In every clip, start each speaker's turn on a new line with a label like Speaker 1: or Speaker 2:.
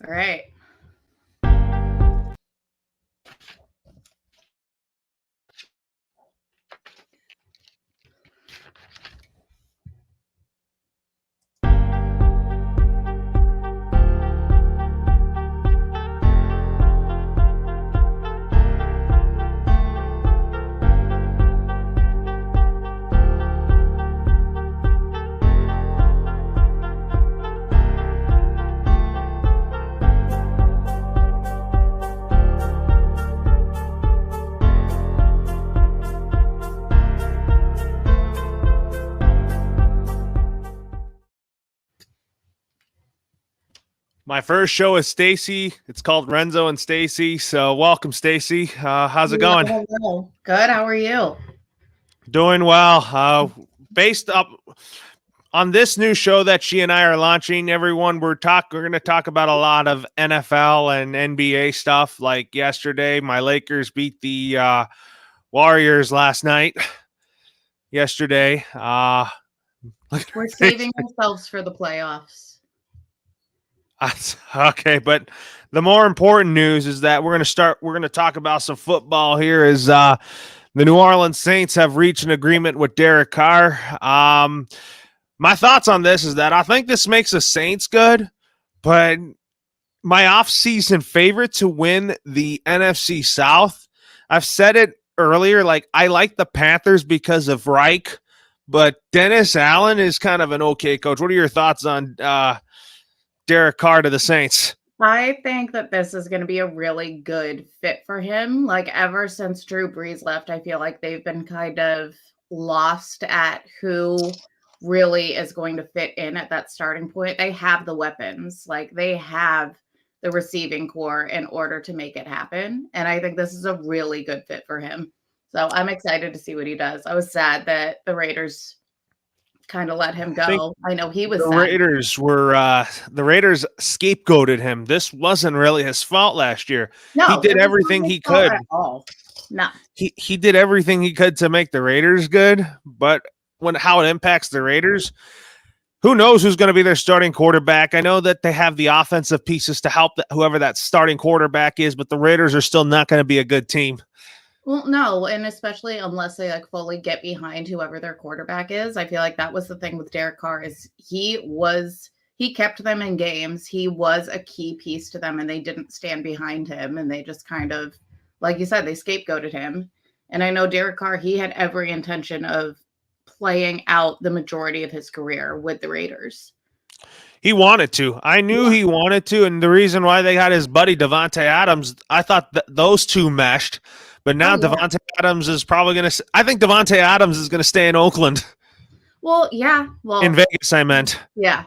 Speaker 1: All right.
Speaker 2: My first show is Stacy. It's called Renzo and Stacy. So welcome, Stacy. How's it going?
Speaker 1: Hello. Good. How are you?
Speaker 2: Doing well. Based up on this new show that she and I are launching, everyone, we're going to talk about a lot of NFL and NBA stuff. Like yesterday, my Lakers beat the Warriors last night. Yesterday,
Speaker 1: We're saving ourselves for the playoffs.
Speaker 2: okay, but the more important news is that we're going to talk about some football here. Is the New Orleans Saints have reached an agreement with Derek Carr. My thoughts on this is that I think this makes the Saints good, but my off-season favorite to win the NFC South, I've said it earlier, like I like the Panthers because of Reich, but Dennis Allen is kind of an okay coach. What are your thoughts on Derek Carr to the Saints?
Speaker 1: I think that this is going to be a really good fit for him. Like ever since Drew Brees left, I feel like they've been kind of lost at who really is going to fit in at that starting point. They have the weapons, like they have the receiving core in order to make it happen. And I think this is a really good fit for him. So I'm excited to see what he does. I was sad that the Raiders kind of let him go. I know he was
Speaker 2: the
Speaker 1: sad.
Speaker 2: Raiders scapegoated him. This wasn't really his fault last year.
Speaker 1: No,
Speaker 2: he did everything he could.
Speaker 1: At all. No.
Speaker 2: He did everything he could to make the Raiders good, but how it impacts the Raiders, who knows who's going to be their starting quarterback. I know that they have the offensive pieces to help whoever that starting quarterback is, but the Raiders are still not going to be a good team.
Speaker 1: Well, no, and especially unless they like fully get behind whoever their quarterback is. I feel like that was the thing with Derek Carr is he kept them in games. He was a key piece to them and they didn't stand behind him and they just kind of, like you said, they scapegoated him. And I know Derek Carr, he had every intention of playing out the majority of his career with the Raiders.
Speaker 2: He wanted to. I knew he wanted to, and the reason why they got his buddy Davante Adams, I thought that those two meshed. But now Davante Adams is probably going to – I think Davante Adams is going to stay in Oakland.
Speaker 1: Well, yeah. Well,
Speaker 2: in Vegas, I meant.
Speaker 1: Yeah.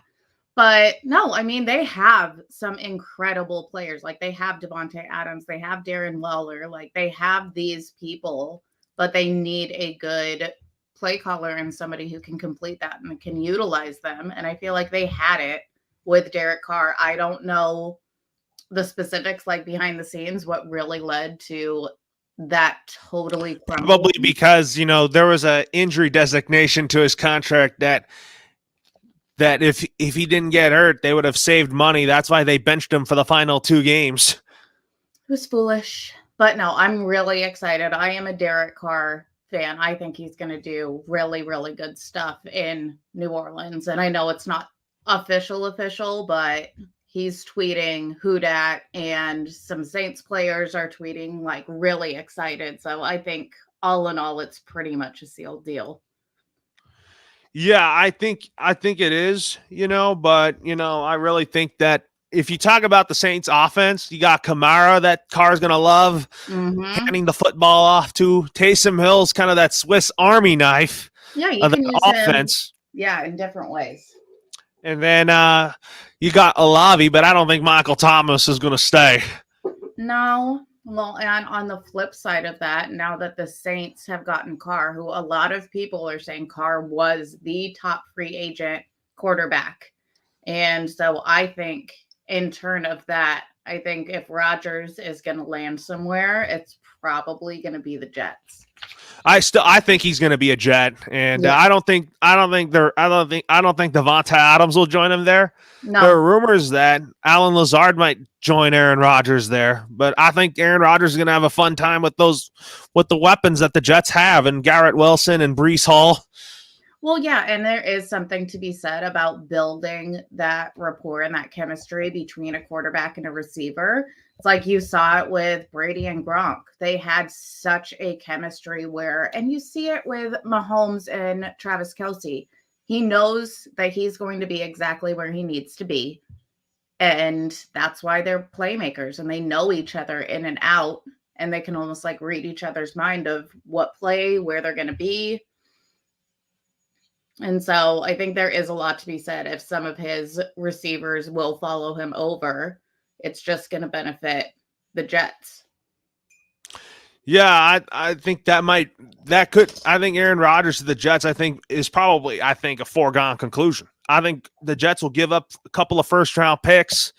Speaker 1: But no, I mean, they have some incredible players. Like they have Davante Adams. They have Darren Waller. Like they have these people, but they need a good play caller and somebody who can complete that and can utilize them. And I feel like they had it with Derek Carr. I don't know the specifics, like behind the scenes, what really led to that totally crumbling.
Speaker 2: Probably because, there was an injury designation to his contract that if he didn't get hurt, they would have saved money. That's why they benched him for the final 2 games.
Speaker 1: It was foolish. But no, I'm really excited. I am a Derek Carr fan. I think he's going to do really, really good stuff in New Orleans. And I know it's not official, but he's tweeting who dat, and some Saints players are tweeting like really excited. So I think all in all, it's pretty much a sealed deal.
Speaker 2: Yeah, I think it is, but, I really think that if you talk about the Saints offense, you got Kamara that Carr's going to love handing the football off to. Taysom Hill's kind of that Swiss Army knife
Speaker 1: of the
Speaker 2: offense.
Speaker 1: Yeah, in different ways.
Speaker 2: And then you got Olavi, but I don't think Michael Thomas is going to stay.
Speaker 1: No. Well, and on the flip side of that, now that the Saints have gotten Carr, who a lot of people are saying Carr was the top free agent quarterback. And so I think in turn of that, I think if Rodgers is going to land somewhere, it's probably going to be the Jets.
Speaker 2: I think he's going to be a Jet, and
Speaker 1: Yeah.
Speaker 2: I don't think Devontae Adams will join him there. There
Speaker 1: No.
Speaker 2: are rumors that Alan Lazard might join Aaron Rodgers there, but I think Aaron Rodgers is going to have a fun time with the weapons that the Jets have, and Garrett Wilson and Breece Hall.
Speaker 1: Well, yeah, and there is something to be said about building that rapport and that chemistry between a quarterback and a receiver. It's like you saw it with Brady and Gronk. They had such a chemistry and you see it with Mahomes and Travis Kelce. He knows that he's going to be exactly where he needs to be. And that's why they're playmakers and they know each other in and out. And they can almost like read each other's mind of what play, where they're going to be. And so I think there is a lot to be said. If some of his receivers will follow him over, it's just going to benefit the Jets.
Speaker 2: Yeah, I think I think Aaron Rodgers to the Jets, is probably a foregone conclusion. I think the Jets will give up a couple of first round picks.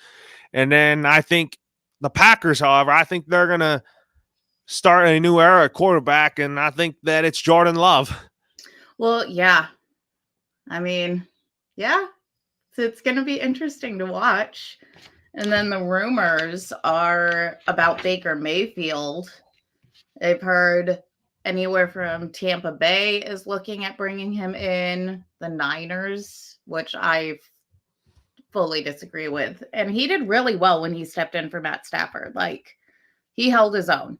Speaker 2: And then I think the Packers, however, I think they're going to start a new era at quarterback. And I think that it's Jordan Love.
Speaker 1: Well, yeah. I mean, yeah, so it's going to be interesting to watch. And then the rumors are about Baker Mayfield. They've heard anywhere from Tampa Bay is looking at bringing him in, the Niners, which I fully disagree with. And he did really well when he stepped in for Matt Stafford. Like, he held his own.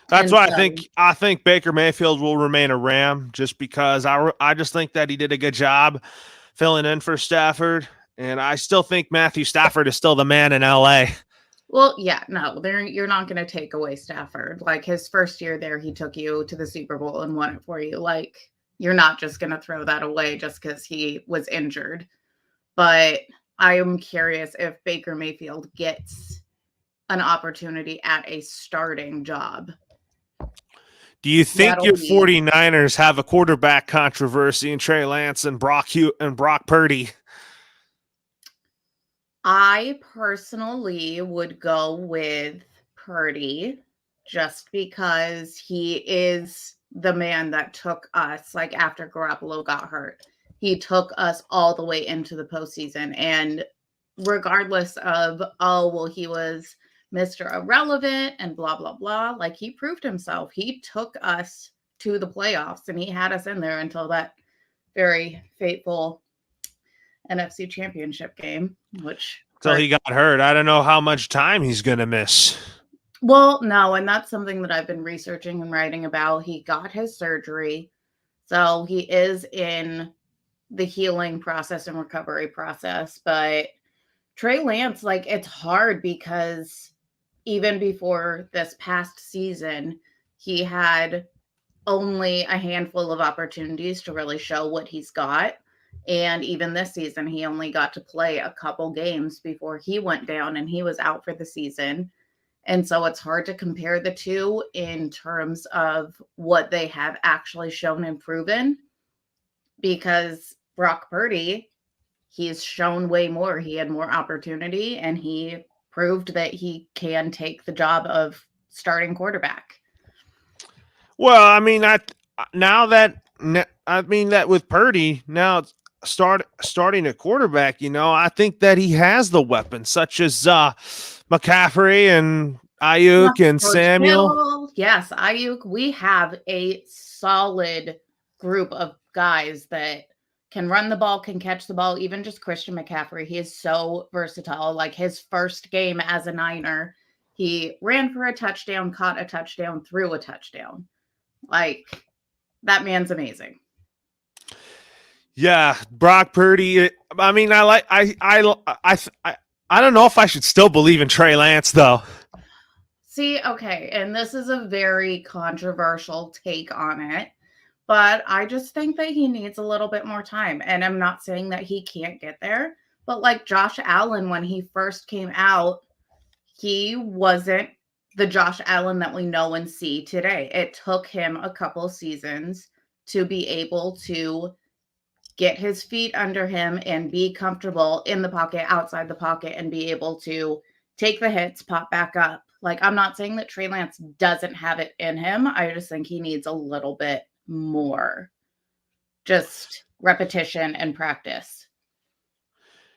Speaker 2: That's why I think Baker Mayfield will remain a Ram, just because I just think that he did a good job filling in for Stafford, and I still think Matthew Stafford is still the man in LA.
Speaker 1: Well, yeah, no, you're not going to take away Stafford. Like, his first year there, he took you to the Super Bowl and won it for you. Like, you're not just going to throw that away just because he was injured. But I am curious if Baker Mayfield gets an opportunity at a starting job.
Speaker 2: Do you think your 49ers have a quarterback controversy in Trey Lance and Brock Purdy?
Speaker 1: I personally would go with Purdy just because he is the man that took us, like, after Garoppolo got hurt. He took us all the way into the postseason. And regardless of, he was Mr. Irrelevant and blah, blah, blah, like, he proved himself. He took us to the playoffs and he had us in there until that very fateful NFC Championship game,
Speaker 2: until he got hurt. I don't know how much time he's going to miss.
Speaker 1: Well, no, and that's something that I've been researching and writing about. He got his surgery, so he is in the healing process and recovery process. But Trey Lance, like, it's hard because even before this past season, he had only a handful of opportunities to really show what he's got. And even this season, he only got to play a couple games before he went down and he was out for the season. And so it's hard to compare the two in terms of what they have actually shown and proven, because Brock Purdy, he's shown way more. He had more opportunity and he proved that he can take the job of starting quarterback.
Speaker 2: Well, I mean, that with Purdy now starting a quarterback, I think that he has the weapons such as McCaffrey and Ayuk and Samuel.
Speaker 1: Yes, Ayuk. We have a solid group of guys that can run the ball, can catch the ball. Even just Christian McCaffrey, he is so versatile. Like, his first game as a Niner, he ran for a touchdown, caught a touchdown, threw a touchdown. Like, that man's amazing.
Speaker 2: Yeah, Brock Purdy. I mean, I don't know if I should still believe in Trey Lance though.
Speaker 1: See, okay, and this is a very controversial take on it, but I just think that he needs a little bit more time. And I'm not saying that he can't get there, but like Josh Allen, when he first came out, he wasn't the Josh Allen that we know and see today. It took him a couple seasons to be able to get his feet under him and be comfortable in the pocket, outside the pocket, and be able to take the hits, pop back up. Like, I'm not saying that Trey Lance doesn't have it in him. I just think he needs a little bit more just repetition and practice.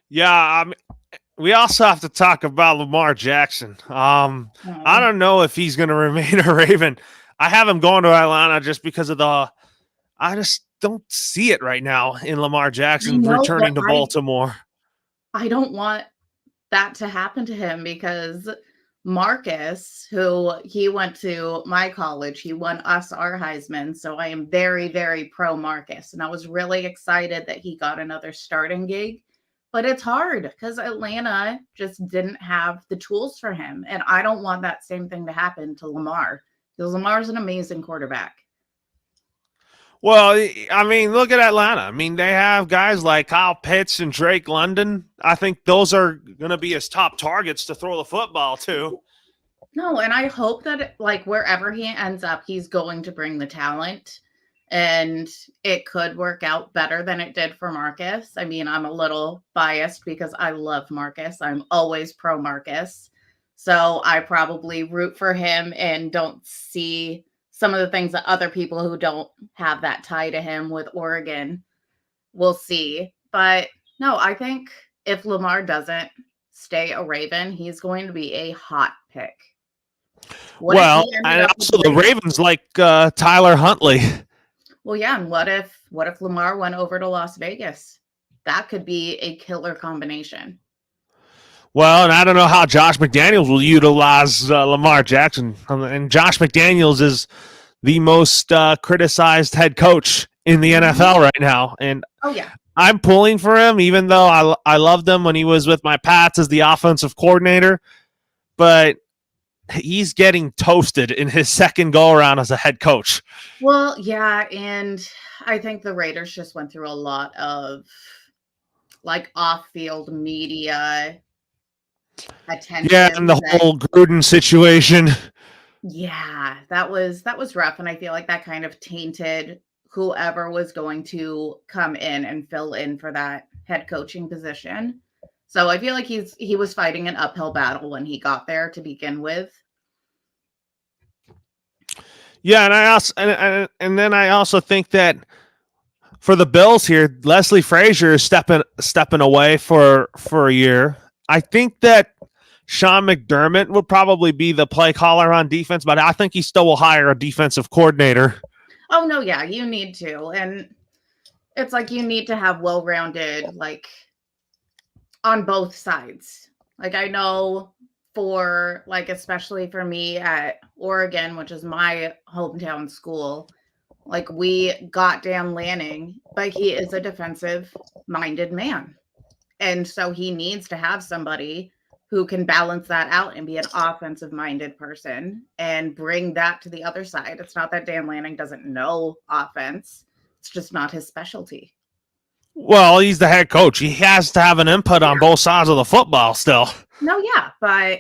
Speaker 2: Yeah, we also have to talk about Lamar Jackson. I don't know if he's going to remain a Raven. I have him going to Atlanta just because of I just don't see it right now in Lamar Jackson returning to Baltimore.
Speaker 1: I don't want that to happen to him because Marcus, who he went to my college, he won us our Heisman. So I am very, very pro Marcus. And I was really excited that he got another starting gig. But it's hard because Atlanta just didn't have the tools for him. And I don't want that same thing to happen to Lamar because Lamar's an amazing quarterback.
Speaker 2: Well, I mean, look at Atlanta. I mean, they have guys like Kyle Pitts and Drake London. I think those are going to be his top targets to throw the football to.
Speaker 1: No, and I hope that, like, wherever he ends up, he's going to bring the talent. And it could work out better than it did for Marcus. I mean, I'm a little biased because I love Marcus. I'm always pro Marcus. So I probably root for him and don't see some of the things that other people who don't have that tie to him with Oregon will see. But no, I think if Lamar doesn't stay a Raven, he's going to be a hot pick.
Speaker 2: Well, and also the Ravens like Tyler Huntley.
Speaker 1: Well, yeah, and what if Lamar went over to Las Vegas? That could be a killer combination.
Speaker 2: Well, and I don't know how Josh McDaniels will utilize Lamar Jackson. And Josh McDaniels is the most criticized head coach in the NFL right now. And I'm pulling for him, even though I loved him when he was with my Pats as the offensive coordinator. But he's getting toasted in his second go-around as a head coach.
Speaker 1: Well, yeah, and I think the Raiders just went through a lot of, like, off-field media attention.
Speaker 2: Yeah, and the whole Gruden situation.
Speaker 1: Yeah, that was rough, and I feel like that kind of tainted whoever was going to come in and fill in for that head coaching position. So I feel like he was fighting an uphill battle when he got there to begin with.
Speaker 2: Yeah, and I also and then I also think that for the Bills here, Leslie Frazier is stepping away for a year. I think that Sean McDermott will probably be the play caller on defense, but I think he still will hire a defensive coordinator.
Speaker 1: Oh no, yeah, you need to, and it's like you need to have well-rounded, like, on both sides. Like, I know for, like, especially for me at Oregon, which is my hometown school, like, we got Dan Lanning, but he is a defensive-minded man. And so he needs to have somebody who can balance that out and be an offensive-minded person and bring that to the other side. It's not that Dan Lanning doesn't know offense. It's just not his specialty.
Speaker 2: Well, he's the head coach. He has to have an input on both sides of the football still.
Speaker 1: No, yeah, but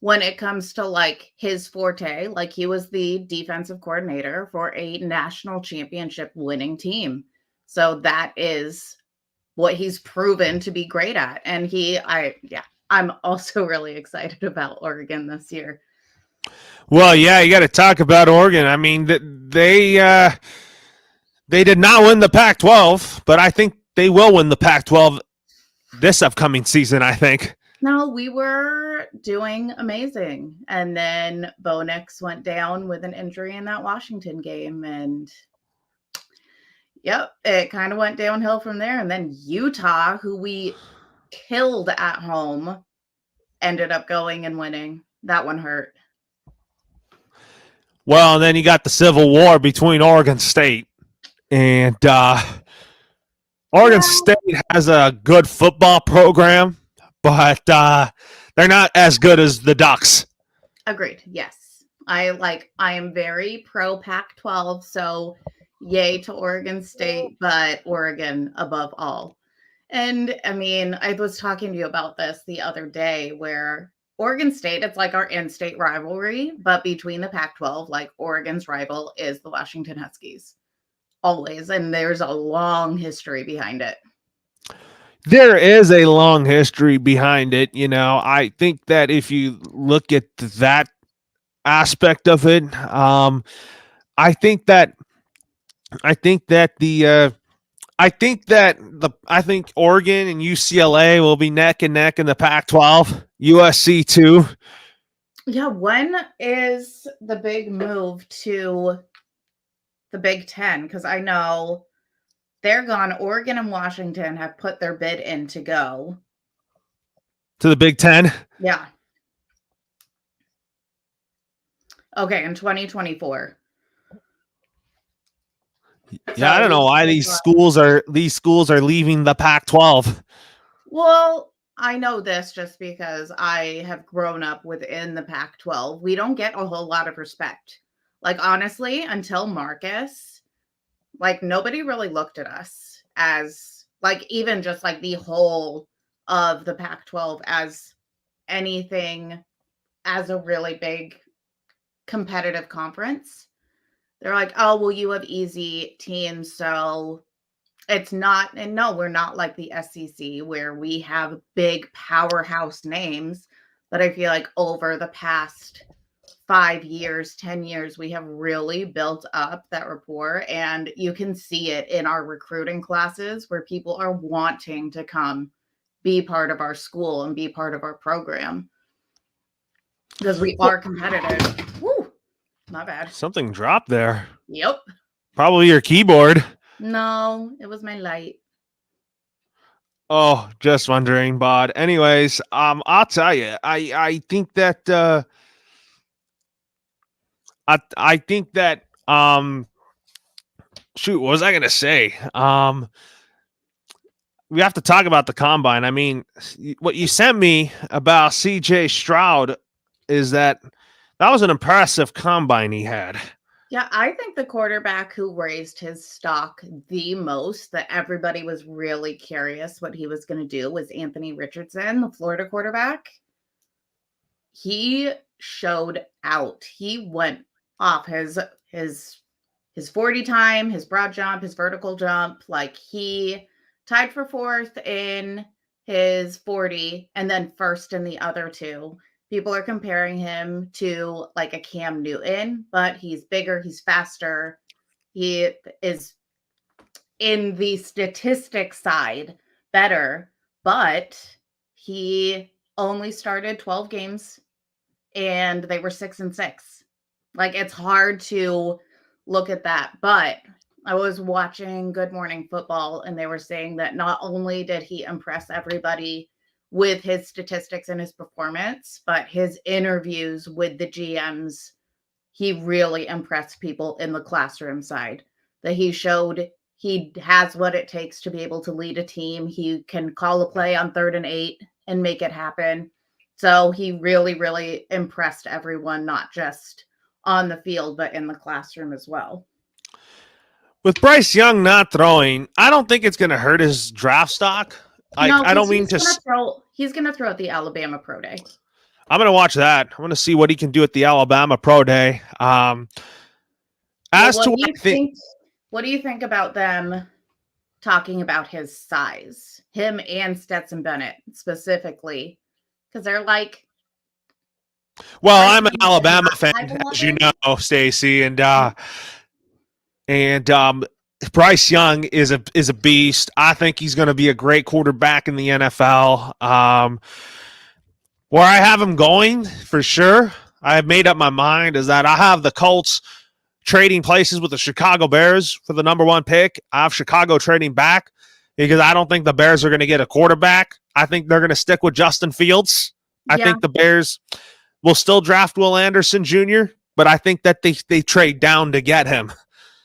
Speaker 1: when it comes to, like, his forte, like, he was the defensive coordinator for a national championship winning team. So that is what he's proven to be great at. And I'm also really excited about Oregon this year.
Speaker 2: Well, yeah, you got to talk about Oregon. I mean, they did not win the Pac-12, but I think they will win the Pac-12 this upcoming season, I think.
Speaker 1: No, we were doing amazing. And then Bo Nix went down with an injury in that Washington game. And yep, it kind of went downhill from there. And then Utah, who we killed at home, ended up going and winning. That one hurt.
Speaker 2: Well, and then you got the Civil War between Oregon State and Oregon State has a good football program, but they're not as good as the Ducks.
Speaker 1: Agreed. Yes. I am very pro Pac-12, so yay to Oregon State, but Oregon above all. And I mean, I was talking to you about this the other day where Oregon State, it's like our in-state rivalry, but between the Pac-12, like, Oregon's rival is the Washington Huskies. always, and there's a long history behind it.
Speaker 2: There is a long history behind it. I think that if you look at that aspect of it, I think that I think that the I think Oregon and UCLA will be neck and neck in the Pac-12. USC too.
Speaker 1: Yeah, when is the big move to the Big Ten? Because I know they're gone. Oregon and Washington have put their bid in to go
Speaker 2: to the Big Ten.
Speaker 1: Yeah. Okay, in 2024.
Speaker 2: Yeah, I don't know why these schools are leaving the Pac-12.
Speaker 1: Well, I know this just because I have grown up within the Pac-12. We don't get a whole lot of respect. Like, honestly, until Marcus, like, nobody really looked at us as, like, even just like the whole of the Pac-12 as anything, as a really big competitive conference. They're like, oh, well, you have easy teams, so it's not. And no, we're not like the SEC where we have big powerhouse names. But I feel like over the past 5 years, 10 years, we have really built up that rapport. And you can see it in our recruiting classes where people are wanting to come be part of our school and be part of our program because we are competitive. Woo, my bad.
Speaker 2: Something dropped there.
Speaker 1: Yep.
Speaker 2: Probably your keyboard.
Speaker 1: No, it was my light.
Speaker 2: Oh, just wondering, Bod. Anyways, I'll tell you, I think that I think that shoot, what was I gonna say? We have to talk about the combine. I mean, what you sent me about CJ Stroud is that was an impressive combine he had.
Speaker 1: Yeah, I think the quarterback who raised his stock the most, that everybody was really curious what he was going to do, was Anthony Richardson, the Florida quarterback. He showed out. He went off his 40 time, his broad jump, his vertical jump. Like, he tied for fourth in his 40 and then first in the other two. People are comparing him to like a Cam Newton, but he's bigger, he's faster. He is in the statistic side better, but he only started 12 games and they were 6-6. Like, it's hard to look at that, but I was watching Good Morning Football and they were saying that not only did he impress everybody with his statistics and his performance, but his interviews with the GMs, he really impressed people in the classroom side. That he showed he has what it takes to be able to lead a team. He can call a play on 3rd and 8 and make it happen. So he really, really impressed everyone, not just on the field, but in the classroom as well.
Speaker 2: With Bryce Young not throwing, I don't think it's going to hurt his draft stock. I don't mean to.
Speaker 1: He's going to throw at the Alabama Pro Day.
Speaker 2: I'm going to watch that. I'm going to see what he can do at the Alabama Pro Day. What
Speaker 1: do you think about them talking about his size, him and Stetson Bennett specifically? Because they're like.
Speaker 2: Well, I'm an Alabama fan, as you know, Stacy, and Bryce Young is a beast. I think he's going to be a great quarterback in the NFL. Where I have him going, for sure, I have made up my mind, is that I have the Colts trading places with the Chicago Bears for the number 1 pick. I have Chicago trading back because I don't think the Bears are going to get a quarterback. I think they're going to stick with Justin Fields. I think the Bears will still draft Will Anderson Jr., but I think that they trade down to get him.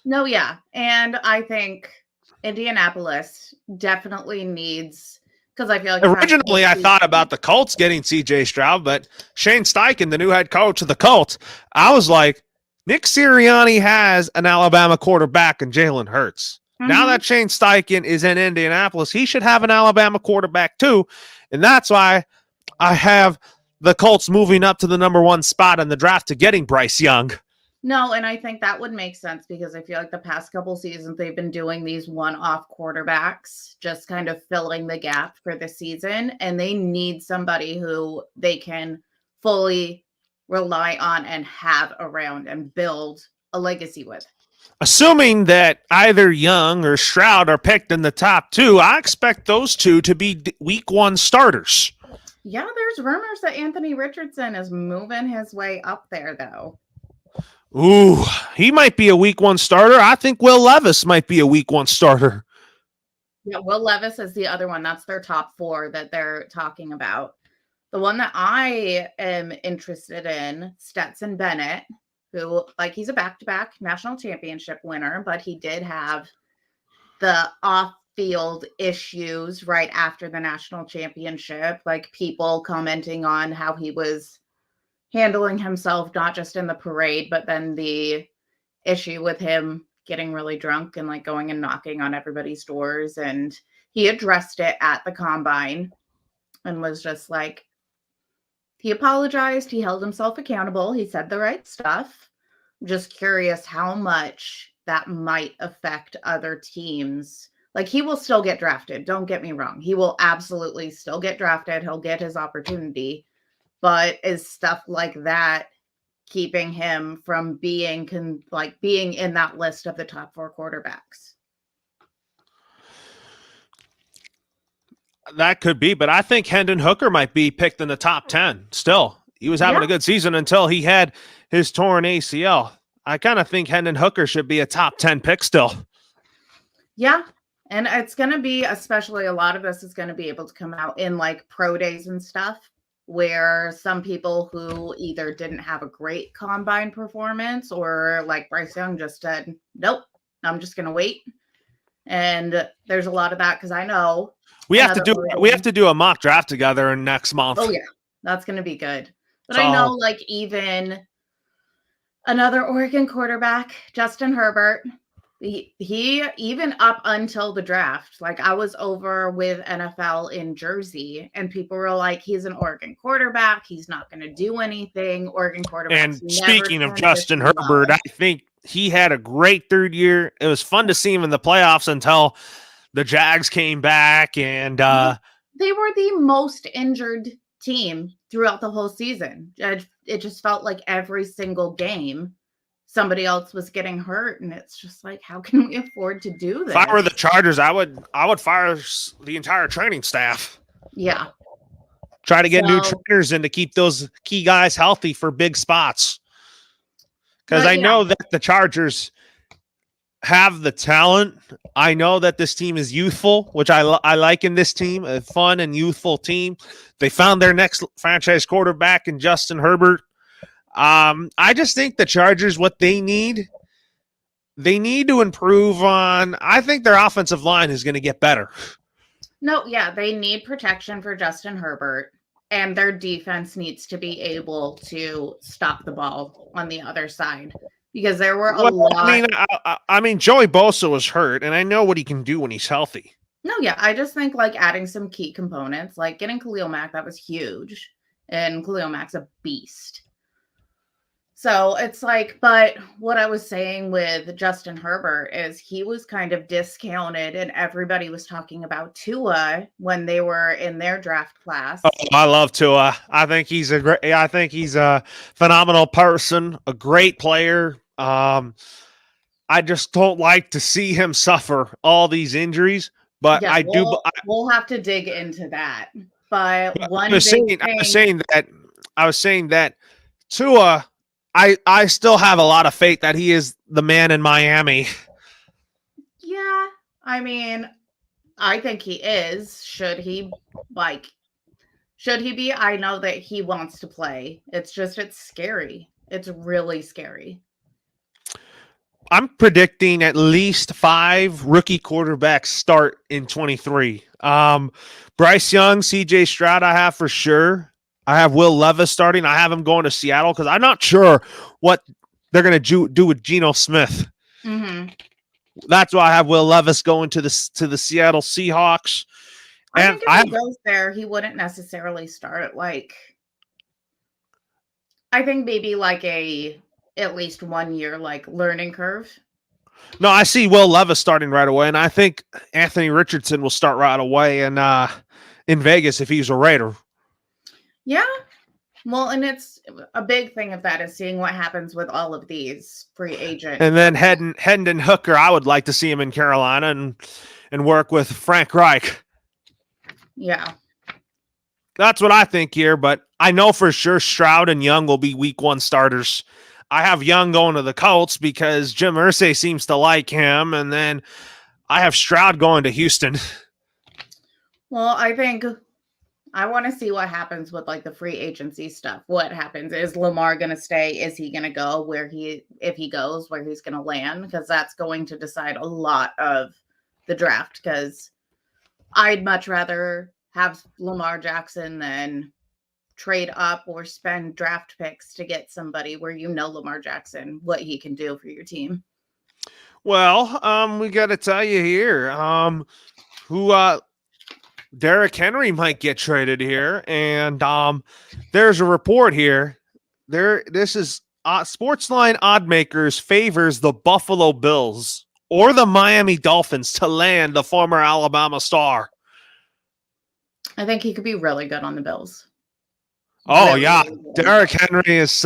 Speaker 1: No, yeah. And I think Indianapolis definitely needs, because I feel like
Speaker 2: originally I thought about the Colts getting CJ Stroud, but Shane Steichen, the new head coach of the Colts, I was like, Nick Sirianni has an Alabama quarterback in Jalen Hurts. Mm-hmm. Now that Shane Steichen is in Indianapolis, he should have an Alabama quarterback too. And that's why I have the Colts moving up to the number 1 spot in the draft to getting Bryce Young.
Speaker 1: No, and I think that would make sense because I feel like the past couple seasons they've been doing these one-off quarterbacks, just kind of filling the gap for the season, and they need somebody who they can fully rely on and have around and build a legacy with.
Speaker 2: Assuming that either Young or Stroud are picked in the top two, I expect those two to be week one starters.
Speaker 1: Yeah, there's rumors that Anthony Richardson is moving his way up there, though.
Speaker 2: Ooh, he might be a week one starter. I think Will Levis might be a week one starter.
Speaker 1: Yeah, Will Levis is the other one. That's their top four that they're talking about. The one that I am interested in, Stetson Bennett, who, like, he's a back-to-back national championship winner, but he did have the off-field issues right after the national championship, like people commenting on how he was handling himself, not just in the parade, but then the issue with him getting really drunk and like going and knocking on everybody's doors. And he addressed it at the combine and was just like, he apologized. He held himself accountable. He said the right stuff. I'm just curious how much that might affect other teams. Like, he will still get drafted. Don't get me wrong. He will absolutely still get drafted. He'll get his opportunity. But is stuff like that keeping him from being being in that list of the top four quarterbacks?
Speaker 2: That could be, but I think Hendon Hooker might be picked in the top 10 still. He was having a good season until he had his torn ACL. I kind of think Hendon Hooker should be a top 10 pick still.
Speaker 1: Yeah. And it's going to be, especially a lot of this is going to be able to come out in like pro days and stuff, where some people who either didn't have a great combine performance or like Bryce Young just said, nope, I'm just going to wait. And there's a lot of that because I know
Speaker 2: we have to do a mock draft together next month.
Speaker 1: Oh yeah, that's going to be good. But I know like even another Oregon quarterback, Justin Herbert, he even up until the draft, like I was over with NFL in Jersey and people were like, he's an Oregon quarterback. He's not going to do anything. Oregon quarterback.
Speaker 2: And speaking of Justin Herbert, I think he had a great third year. It was fun to see him in the playoffs until the Jags came back and
Speaker 1: they were the most injured team throughout the whole season. It just felt like every single game somebody else was getting hurt, and it's just like, how can we afford to do this?
Speaker 2: If I were the Chargers, I would fire the entire training staff.
Speaker 1: Yeah.
Speaker 2: Try to get new trainers in to keep those key guys healthy for big spots. Because I know that the Chargers have the talent. I know that this team is youthful, which I like in this team, a fun and youthful team. They found their next franchise quarterback in Justin Herbert. I just think the Chargers, what they need to improve on. I think their offensive line is going to get better.
Speaker 1: No, yeah, they need protection for Justin Herbert, and their defense needs to be able to stop the ball on the other side. Because there were a lot.
Speaker 2: I mean, Joey Bosa was hurt, and I know what he can do when he's healthy.
Speaker 1: No, yeah, I just think like adding some key components, like getting Khalil Mack, that was huge, and Khalil Mack's a beast. So it's like, but what I was saying with Justin Herbert is he was kind of discounted, and everybody was talking about Tua when they were in their draft class.
Speaker 2: Oh, I love Tua. I think he's a phenomenal person, a great player. I just don't like to see him suffer all these injuries, but yeah,
Speaker 1: we'll have to dig into that. But
Speaker 2: I was saying that Tua, I still have a lot of faith that he is the man in Miami.
Speaker 1: Yeah, I mean, I think he is. Should he be? I know that he wants to play. It's scary. It's really scary.
Speaker 2: I'm predicting at least 5 rookie quarterbacks start in 23. Bryce Young, CJ Stroud, I have for sure. I have Will Levis starting. I have him going to Seattle because I'm not sure what they're going to do with Geno Smith.
Speaker 1: Mm-hmm.
Speaker 2: That's why I have Will Levis going to the Seattle Seahawks.
Speaker 1: I think if he goes there, he wouldn't necessarily start like. I think maybe like a at least 1 year like learning curve.
Speaker 2: No, I see Will Levis starting right away, and I think Anthony Richardson will start right away in Vegas if he's a Raider.
Speaker 1: Yeah. Well, and it's a big thing of that is seeing what happens with all of these free agent.
Speaker 2: And then Hendon Hooker, I would like to see him in Carolina and work with Frank Reich.
Speaker 1: Yeah.
Speaker 2: That's what I think here, but I know for sure Stroud and Young will be week 1 starters. I have Young going to the Colts because Jim Irsay seems to like him, and then I have Stroud going to Houston.
Speaker 1: Well, I think I want to see what happens with like the free agency stuff. What happens? Is Lamar going to stay? Is he going to go if he goes, where he's going to land? Because that's going to decide a lot of the draft. Because I'd much rather have Lamar Jackson than trade up or spend draft picks to get somebody where Lamar Jackson, what he can do for your team.
Speaker 2: Well, we got to tell you here, Derrick Henry might get traded here, and there's a report here. This is Sportsline Oddmakers favors the Buffalo Bills or the Miami Dolphins to land the former Alabama star.
Speaker 1: I think he could be really good on the Bills.
Speaker 2: Oh, really, yeah. Derrick Henry is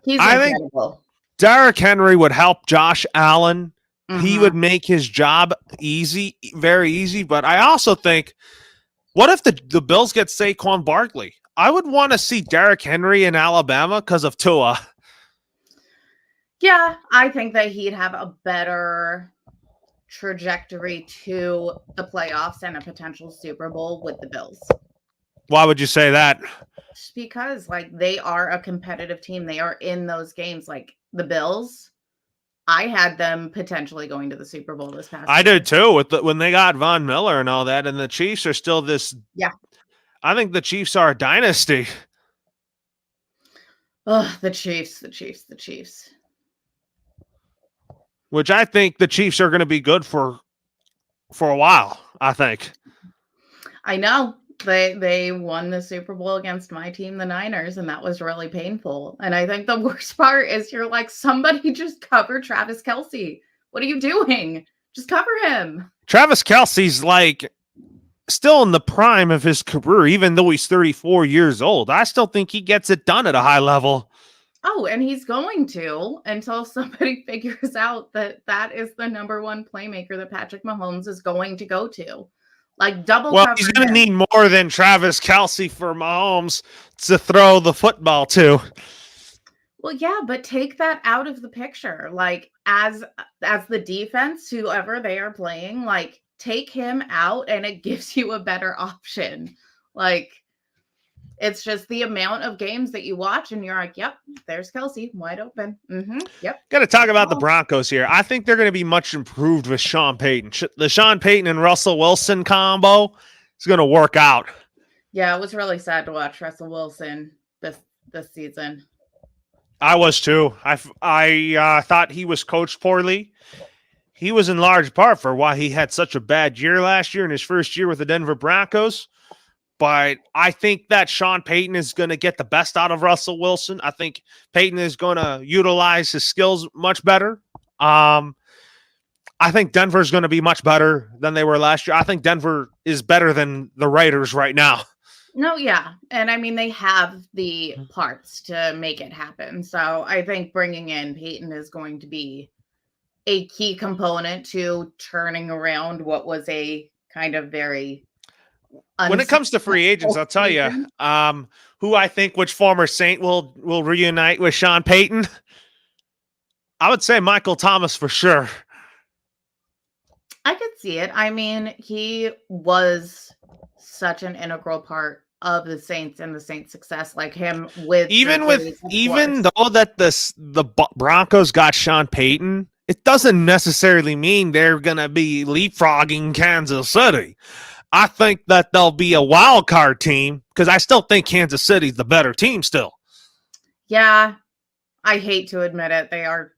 Speaker 1: he's incredible.
Speaker 2: Derrick Henry would help Josh Allen. Mm-hmm. He would make his job easy, very easy. But I also think, what if the Bills get Saquon Barkley? I would want to see Derrick Henry in Alabama because of Tua.
Speaker 1: Yeah, I think that he'd have a better trajectory to the playoffs and a potential Super Bowl with the Bills.
Speaker 2: Why would you say that?
Speaker 1: Just because, like, they are a competitive team. They are in those games. Like, the Bills, I had them potentially going to the Super Bowl this past year.
Speaker 2: I did too, when they got Von Miller and all that, and the Chiefs are still this.
Speaker 1: Yeah.
Speaker 2: I think the Chiefs are a dynasty.
Speaker 1: Oh, the Chiefs.
Speaker 2: Which I think the Chiefs are going to be good for a while, I think.
Speaker 1: I know. They won the Super Bowl against my team, the Niners, and that was really painful. And I think the worst part is you're like, somebody just cover Travis Kelce. What are you doing? Just cover him.
Speaker 2: Travis Kelce's like still in the prime of his career, even though he's 34 years old. I still think he gets it done at a high level.
Speaker 1: Oh, and he's going to until somebody figures out that is the number one playmaker that Patrick Mahomes is going to go to. Like double.
Speaker 2: Well, he's going to need more than Travis Kelce for Mahomes to throw the football to.
Speaker 1: Well, yeah, but take that out of the picture. Like as the defense, whoever they are playing, like take him out and it gives you a better option. Like it's just the amount of games that you watch and you're like, yep, there's Kelce wide open. Mm-hmm. Yep.
Speaker 2: Got to talk about the Broncos here. I think they're going to be much improved with Sean Payton. The Sean Payton and Russell Wilson combo is going to work out.
Speaker 1: Yeah, it was really sad to watch Russell Wilson this season.
Speaker 2: I was too. I thought he was coached poorly. He was in large part for why he had such a bad year last year in his first year with the Denver Broncos. But I think that Sean Payton is going to get the best out of Russell Wilson. I think Payton is going to utilize his skills much better. I think Denver is going to be much better than they were last year. I think Denver is better than the Raiders right now.
Speaker 1: No, yeah. And I mean, they have the parts to make it happen. So I think bringing in Payton is going to be a key component to turning around what was a kind of very
Speaker 2: when it comes to free agents, I'll tell you who I think which former Saint will reunite with Sean Payton. I would say Michael Thomas for sure.
Speaker 1: I could see it. I mean, he was such an integral part of the Saints and the Saints' success, like him even
Speaker 2: though that the Broncos got Sean Payton, it doesn't necessarily mean they're going to be leapfrogging Kansas City. I think that they'll be a wild card team because I still think Kansas City's the better team still.
Speaker 1: Yeah, I hate to admit it. They're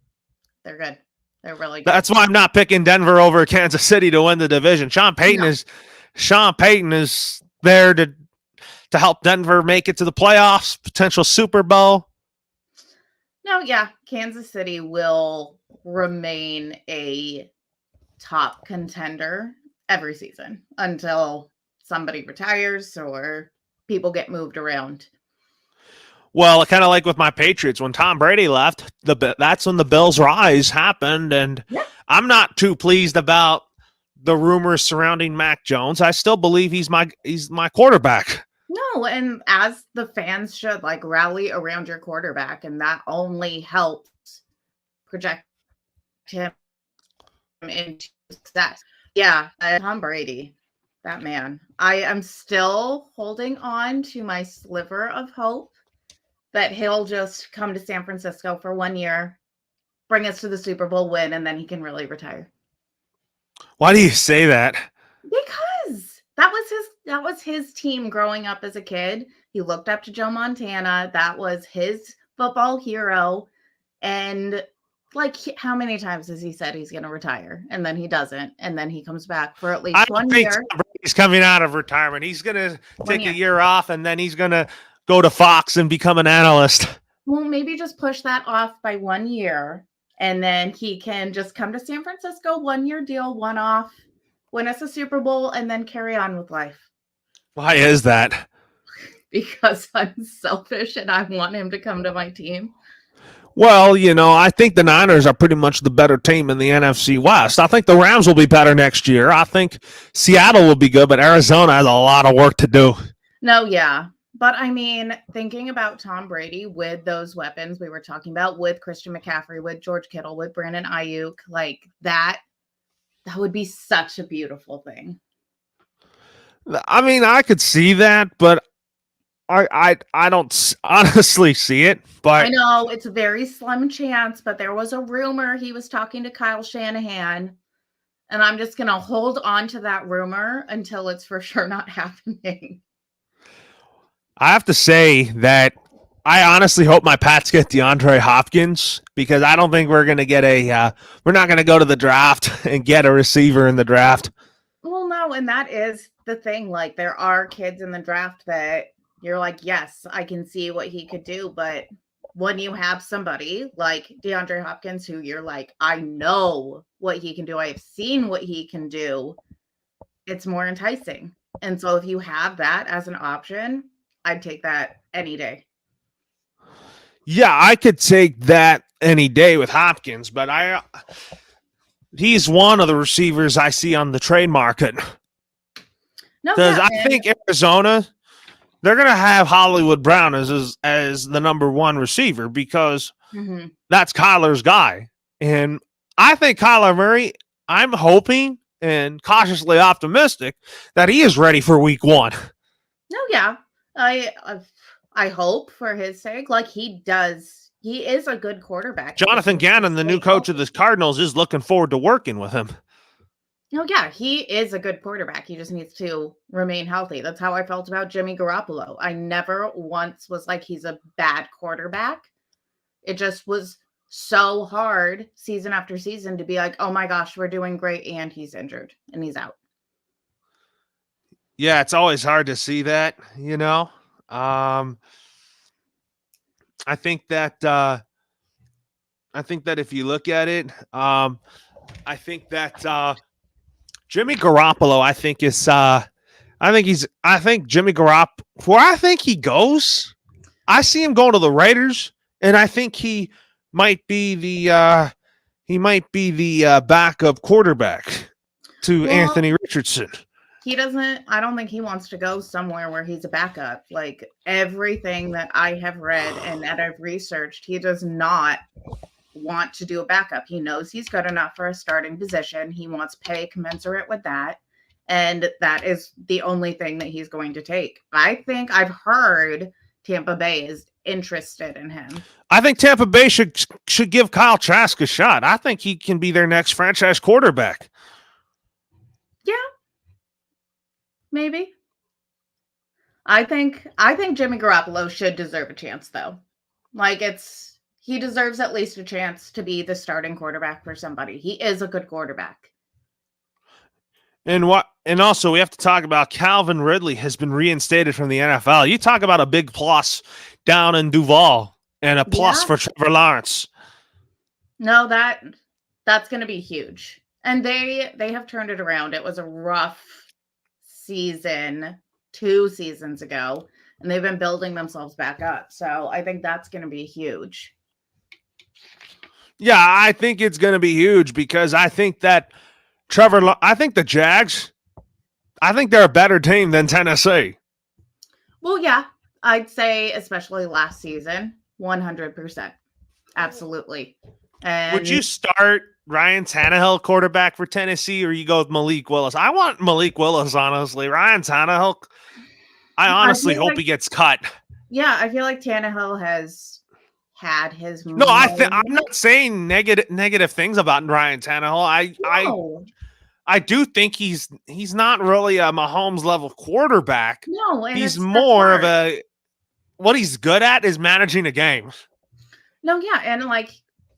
Speaker 1: good. They're really good.
Speaker 2: That's why I'm not picking Denver over Kansas City to win the division. Sean Payton is there to help Denver make it to the playoffs, potential Super Bowl.
Speaker 1: No, yeah, Kansas City will remain a top contender every season until somebody retires or people get moved around.
Speaker 2: Well, kind of like with my Patriots, when Tom Brady left, that's when the Bills' rise happened, and
Speaker 1: Yeah.
Speaker 2: I'm not too pleased about the rumors surrounding Mac Jones. I still believe he's my quarterback.
Speaker 1: No, and as the fans should, like, rally around your quarterback, and that only helps project him into success. Yeah, Tom Brady, that man. I am still holding on to my sliver of hope that he'll just come to San Francisco for 1 year, bring us to the Super Bowl win, and then he can really retire.
Speaker 2: Why do you say that?
Speaker 1: Because that was his team growing up as a kid. He looked up to Joe Montana. That was his football hero. And like, how many times has he said he's going to retire and then he doesn't, and then he comes back for at
Speaker 2: I
Speaker 1: least
Speaker 2: don't
Speaker 1: 1
Speaker 2: think
Speaker 1: year?
Speaker 2: he's coming out of retirement. He's going to
Speaker 1: 1
Speaker 2: take
Speaker 1: year.
Speaker 2: a year off, and then he's going to go to Fox and become an analyst.
Speaker 1: Well, maybe just push that off by 1 year, and then he can just come to San Francisco, 1 year deal, one off, win us a Super Bowl, and then carry on with life.
Speaker 2: Why is that?
Speaker 1: Because I'm selfish and I want him to come to my team.
Speaker 2: Well, I think the Niners are pretty much the better team in the NFC West. I think the Rams will be better next year. I think Seattle will be good, but Arizona has a lot of work to do.
Speaker 1: No, yeah. But I mean, thinking about Tom Brady with those weapons we were talking about, with Christian McCaffrey, with George Kittle, with Brandon Ayuk, like that would be such a beautiful thing.
Speaker 2: I mean, I could see that, but I don't honestly see it. But
Speaker 1: I know it's a very slim chance, but there was a rumor he was talking to Kyle Shanahan, and I'm just going to hold on to that rumor until it's for sure not happening.
Speaker 2: I have to say that I honestly hope my Pats get DeAndre Hopkins, because I don't think we're going to get we're not going to go to the draft and get a receiver in the draft.
Speaker 1: Well, no, and that is the thing. Like, there are kids in the draft that you're like, yes, I can see what he could do. But when you have somebody like DeAndre Hopkins, who you're like, I know what he can do, I've seen what he can do, it's more enticing. And so if you have that as an option, I'd take that any day.
Speaker 2: Yeah, I could take that any day with Hopkins, but he's one of the receivers I see on the trade market. Because I think Arizona, they're going to have Hollywood Brown as the number one receiver, because that's Kyler's guy. And I think Kyler Murray, I'm hoping and cautiously optimistic that he is ready for week 1.
Speaker 1: No, yeah. I hope for his sake. Like, he is a good quarterback.
Speaker 2: Jonathan Gannon, the new coach of the Cardinals, is looking forward to working with him.
Speaker 1: No, yeah, he is a good quarterback. He just needs to remain healthy. That's how I felt about Jimmy Garoppolo. I never once was like, he's a bad quarterback. It just was so hard season after season to be like, oh my gosh, we're doing great, and he's injured and he's out.
Speaker 2: Yeah, it's always hard to see that, I think that if you look at it, I think that Jimmy Garoppolo, I think Jimmy Garoppolo, where I think he goes, I see him going to the Raiders, and I think he might be the backup quarterback to Anthony Richardson.
Speaker 1: I don't think he wants to go somewhere where he's a backup. Like, everything that I have read and that I've researched, he does not want to do a backup. He knows he's good enough for a starting position. He wants pay commensurate with that. And that is the only thing that he's going to take. I think I've heard Tampa Bay is interested in him.
Speaker 2: I think Tampa Bay should give Kyle Trask a shot. I think he can be their next franchise quarterback.
Speaker 1: Yeah. Maybe. I think Jimmy Garoppolo should deserve a chance, though. Like, he deserves at least a chance to be the starting quarterback for somebody. He is a good quarterback.
Speaker 2: And also we have to talk about Calvin Ridley has been reinstated from the NFL. You talk about a big plus down in Duval, and a plus
Speaker 1: Yeah.
Speaker 2: for Trevor Lawrence.
Speaker 1: No, that's going to be huge. And they have turned it around. It was a rough season 2 seasons ago, and they've been building themselves back up. So I think that's going to be huge.
Speaker 2: Yeah, I think it's going to be huge because I think that I think the Jags, I think they're a better team than Tennessee.
Speaker 1: Well, yeah, I'd say especially last season, 100%. Absolutely. And
Speaker 2: would you start Ryan Tannehill quarterback for Tennessee, or you go with Malik Willis? I want Malik Willis, honestly. Ryan Tannehill, I honestly hope he gets cut.
Speaker 1: Yeah, I feel like Tannehill has had his
Speaker 2: No, I'm not saying negative things about Ryan Tannehill. I do think he's not really a Mahomes level quarterback.
Speaker 1: No, and
Speaker 2: he's more of a, what he's good at is managing a game.
Speaker 1: No, yeah, and like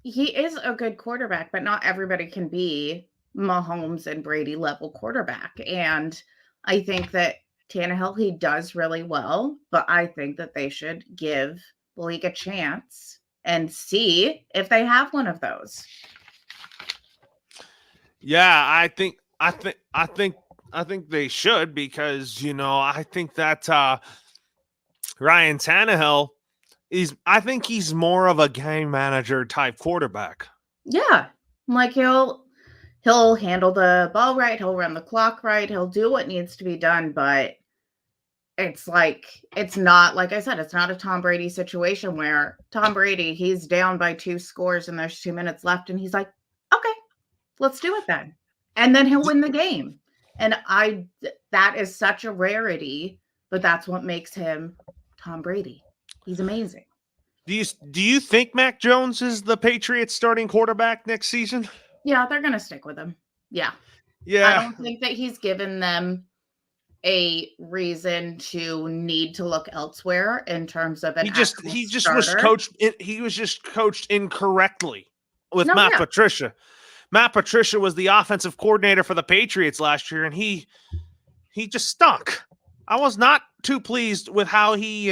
Speaker 1: he is a good quarterback, but not everybody can be Mahomes and Brady level quarterback. And I think that Tannehill, he does really well, but I think that they should give the league a chance and see if they have one of those.
Speaker 2: Yeah, I think they should, because I think that Ryan Tannehill I think he's more of a game manager type quarterback.
Speaker 1: Yeah, like he'll handle the ball right, he'll run the clock right, he'll do what needs to be done, but it's not, like I said, it's not a Tom Brady situation where Tom Brady, he's down by 2 scores and there's 2 minutes left and he's like, okay, let's do it then. And then he'll win the game. And that is such a rarity, but that's what makes him Tom Brady. He's amazing.
Speaker 2: Do you think Mac Jones is the Patriots starting quarterback next season?
Speaker 1: Yeah, they're going to stick with him. Yeah.
Speaker 2: Yeah.
Speaker 1: I don't think that he's given them a reason to need to look elsewhere in terms of an
Speaker 2: he just was coached incorrectly with Matt Patricia. Matt Patricia was the offensive coordinator for the Patriots last year, and he just stunk. I was not too pleased with how he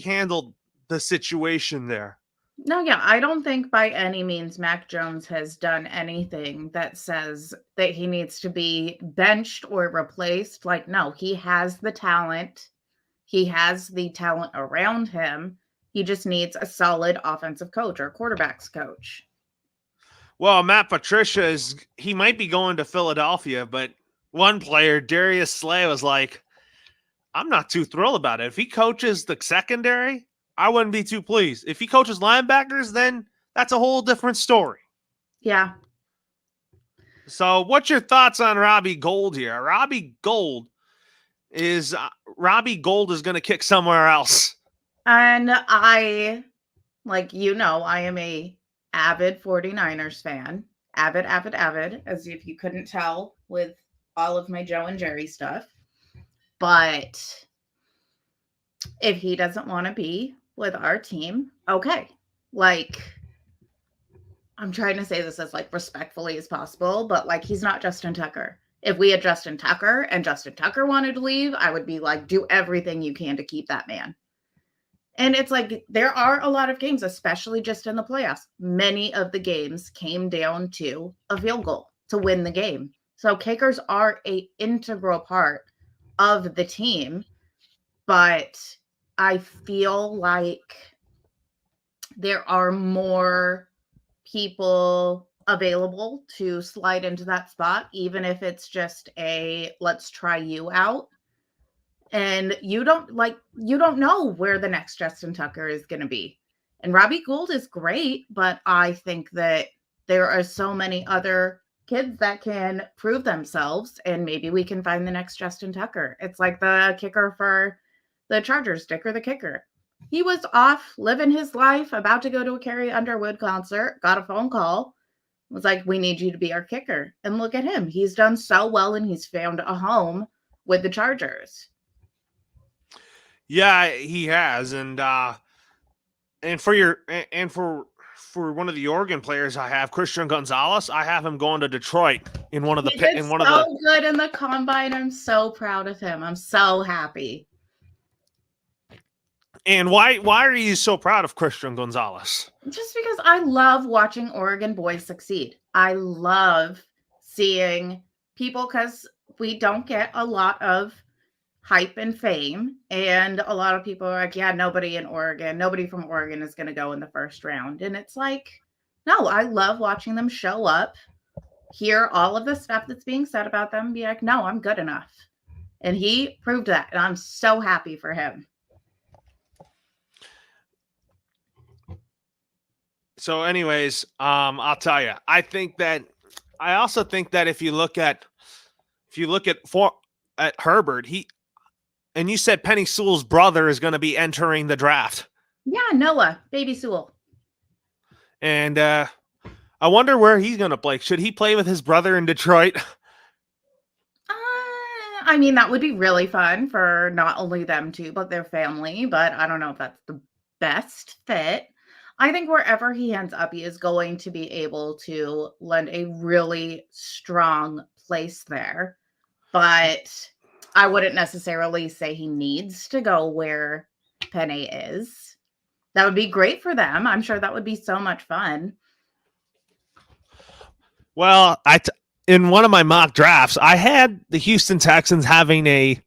Speaker 2: handled the situation there.
Speaker 1: No, yeah, I don't think by any means Mac Jones has done anything that says that he needs to be benched or replaced. Like, no, he has the talent. He has the talent around him. He just needs a solid offensive coach or quarterbacks coach.
Speaker 2: Well, Matt Patricia he might be going to Philadelphia, but one player, Darius Slay, was like, I'm not too thrilled about it. If he coaches the secondary, I wouldn't be too pleased. If he coaches linebackers, then that's a whole different story.
Speaker 1: Yeah.
Speaker 2: So what's your thoughts on Robbie Gould here? Robbie Gould is going to kick somewhere else.
Speaker 1: And I am a avid 49ers fan. Avid, as if you couldn't tell with all of my Joe and Jerry stuff. But if he doesn't want to be with our team, okay. Like, I'm trying to say this as respectfully as possible, but he's not Justin Tucker. If we had Justin Tucker and Justin Tucker wanted to leave, I would be do everything you can to keep that man. And it's there are a lot of games, especially just in the playoffs. Many of the games came down to a field goal to win the game. So kickers are an integral part of the team, but I feel like there are more people available to slide into that spot, even if it's just let's try you out. And you don't know where the next Justin Tucker is going to be. And Robbie Gould is great, but I think that there are so many other kids that can prove themselves, and maybe we can find the next Justin Tucker. It's like the kicker for the Chargers, Dicker the kicker. He was off living his life, about to go to a Carrie Underwood concert, got a phone call, was like, we need you to be our kicker. And look at him. He's done so well, and he's found a home with the Chargers.
Speaker 2: Yeah, he has. And for one of the Oregon players I have, Christian Gonzalez, I have him going to Detroit in one of the
Speaker 1: good in the combine. I'm so proud of him. I'm so happy.
Speaker 2: And why are you so proud of Christian Gonzalez?
Speaker 1: Just because I love watching Oregon boys succeed. I love seeing people, because we don't get a lot of hype and fame. And a lot of people are like, yeah, nobody from Oregon is going to go in the first round. And it's like, no, I love watching them show up, hear all of the stuff that's being said about them, be like, no, I'm good enough. And he proved that. And I'm so happy for him.
Speaker 2: So, anyways, I'll tell you. I also think that if you look at Herbert, and you said Penny Sewell's brother is going to be entering the draft.
Speaker 1: Yeah, Noah, baby Sewell.
Speaker 2: And I wonder where he's going to play. Should he play with his brother in Detroit?
Speaker 1: I mean, that would be really fun for not only them two, but their family. But I don't know if that's the best fit. I think wherever he ends up, he is going to be able to lend a really strong place there. But I wouldn't necessarily say he needs to go where Penny is. That would be great for them. I'm sure that would be so much fun.
Speaker 2: Well, in one of my mock drafts, I had the Houston Texans having a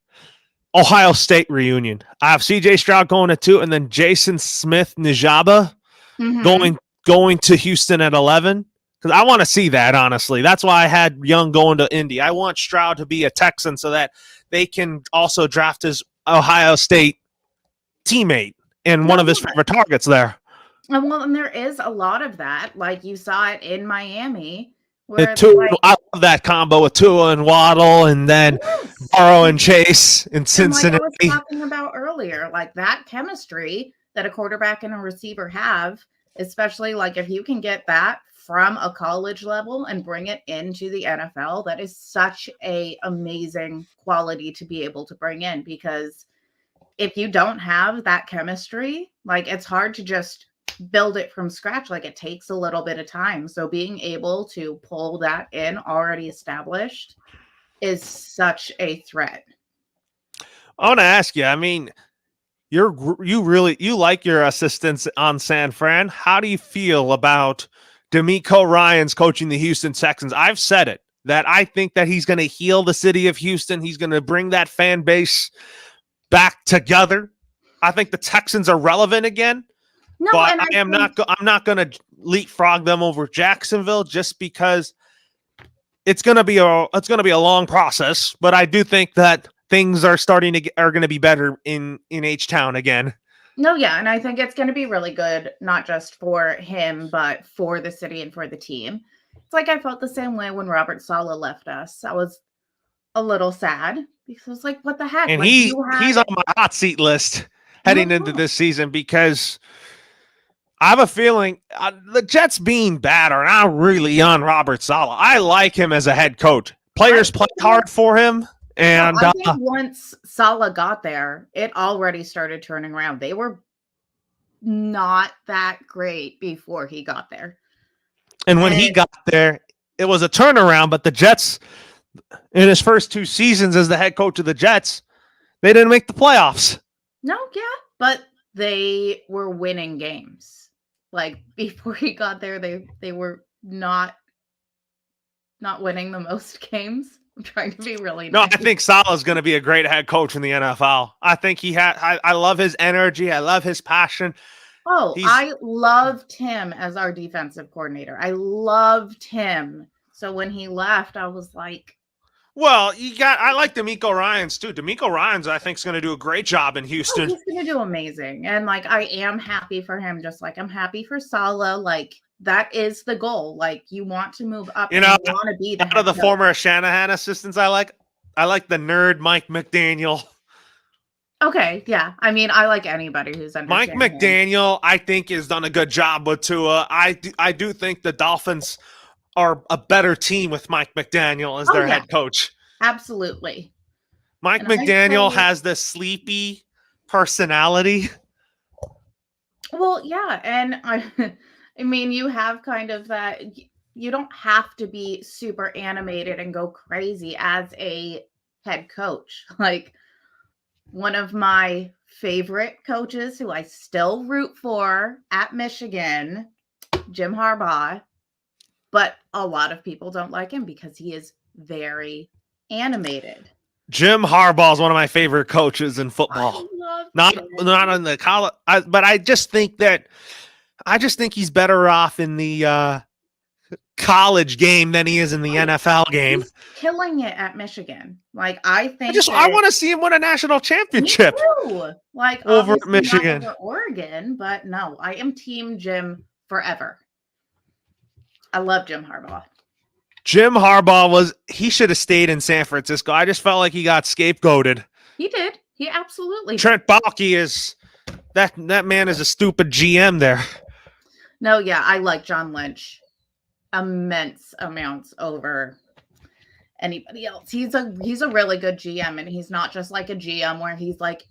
Speaker 2: Ohio State reunion. I have CJ Stroud going at 2, and then Jason Smith-Njigba going to Houston at 11. Because I want to see that, honestly. That's why I had Young going to Indy. I want Stroud to be a Texan so that they can also draft his Ohio State teammate and one of his favorite targets there.
Speaker 1: Well, and there is a lot of that. Like you saw it in Miami.
Speaker 2: I love that combo with Tua and Waddle, and then Burrow and Chase in Cincinnati.
Speaker 1: And like I was talking about earlier, like that chemistry that a quarterback and a receiver have, especially like if you can get that from a college level and bring it into the NFL, that is such a amazing quality to be able to bring in. Because if you don't have that chemistry, like it's hard to just build it from scratch. Like it takes a little bit of time. So being able to pull that in already established is such a threat.
Speaker 2: I want to ask you, I mean, you like your assistants on San Fran. How do you feel about D'Amico Ryans coaching the Houston Texans? I've said it, that I think that he's going to heal the city of Houston. He's going to bring that fan base back together. I think the Texans are relevant again. No, but I'm not going to leapfrog them over Jacksonville just because it's going to be a long process. But I do think that things are going to be better in H-Town again.
Speaker 1: No, yeah, and I think it's going to be really good, not just for him, but for the city and for the team. It's like I felt the same way when Robert Saleh left us. I was a little sad because I was like, what the heck?
Speaker 2: And
Speaker 1: like,
Speaker 2: he's on my hot seat list heading into this season because I have a feeling the Jets being bad are not really on Robert Saleh. I like him as a head coach. Players play hard for him. And
Speaker 1: I think once Saleh got there, it already started turning around. They were not that great before he got there.
Speaker 2: And when he got there, it was a turnaround. But the Jets, in his first 2 seasons as the head coach of the Jets, they didn't make the playoffs.
Speaker 1: No, yeah, but they were winning games. Like before he got there, they were not winning the most games. I'm trying to be really nice.
Speaker 2: No, I think Saleh is going to be a great head coach in the NFL. I think I love his energy. I love his passion.
Speaker 1: Oh, I loved him as our defensive coordinator. I loved him. So when he left, I was like,
Speaker 2: well, I like D'Amico Ryans too. D'Amico Ryans, I think, is going to do a great job in Houston.
Speaker 1: He's going to do amazing. And like, I am happy for him, just like I'm happy for Saleh. Like, that is the goal. Like, you want to move up. You want to be the
Speaker 2: head of the coach. Former Shanahan assistants I like the nerd Mike McDaniel.
Speaker 1: Okay, yeah. I mean, I like anybody who's under
Speaker 2: Mike McDaniel, I think, has done a good job with Tua. I do think the Dolphins are a better team with Mike McDaniel as their head coach.
Speaker 1: Absolutely.
Speaker 2: Mike McDaniel has this sleepy personality.
Speaker 1: Well, yeah, and I mean, you have kind of that. You don't have to be super animated and go crazy as a head coach. Like, one of my favorite coaches who I still root for at Michigan, Jim Harbaugh, but a lot of people don't like him because he is very animated.
Speaker 2: Jim Harbaugh is one of my favorite coaches in
Speaker 1: I
Speaker 2: football.
Speaker 1: love
Speaker 2: Not
Speaker 1: Jim.
Speaker 2: not on the college, but I just think he's better off in the college game than he is in the NFL game.
Speaker 1: He's killing it at Michigan. Like, I think
Speaker 2: I
Speaker 1: that
Speaker 2: want to see him win a national
Speaker 1: me
Speaker 2: championship
Speaker 1: too. Like,
Speaker 2: over at
Speaker 1: obviously not
Speaker 2: Michigan.
Speaker 1: over Oregon, but no, I am Team Jim forever. I love Jim Harbaugh.
Speaker 2: Jim Harbaugh he should have stayed in San Francisco. I just felt like he got scapegoated.
Speaker 1: He did. He absolutely did.
Speaker 2: Trent Baalke is that man is a stupid GM there.
Speaker 1: No, yeah, I like John Lynch immense amounts over anybody else. He's a really good GM, and he's not just like a GM where he's like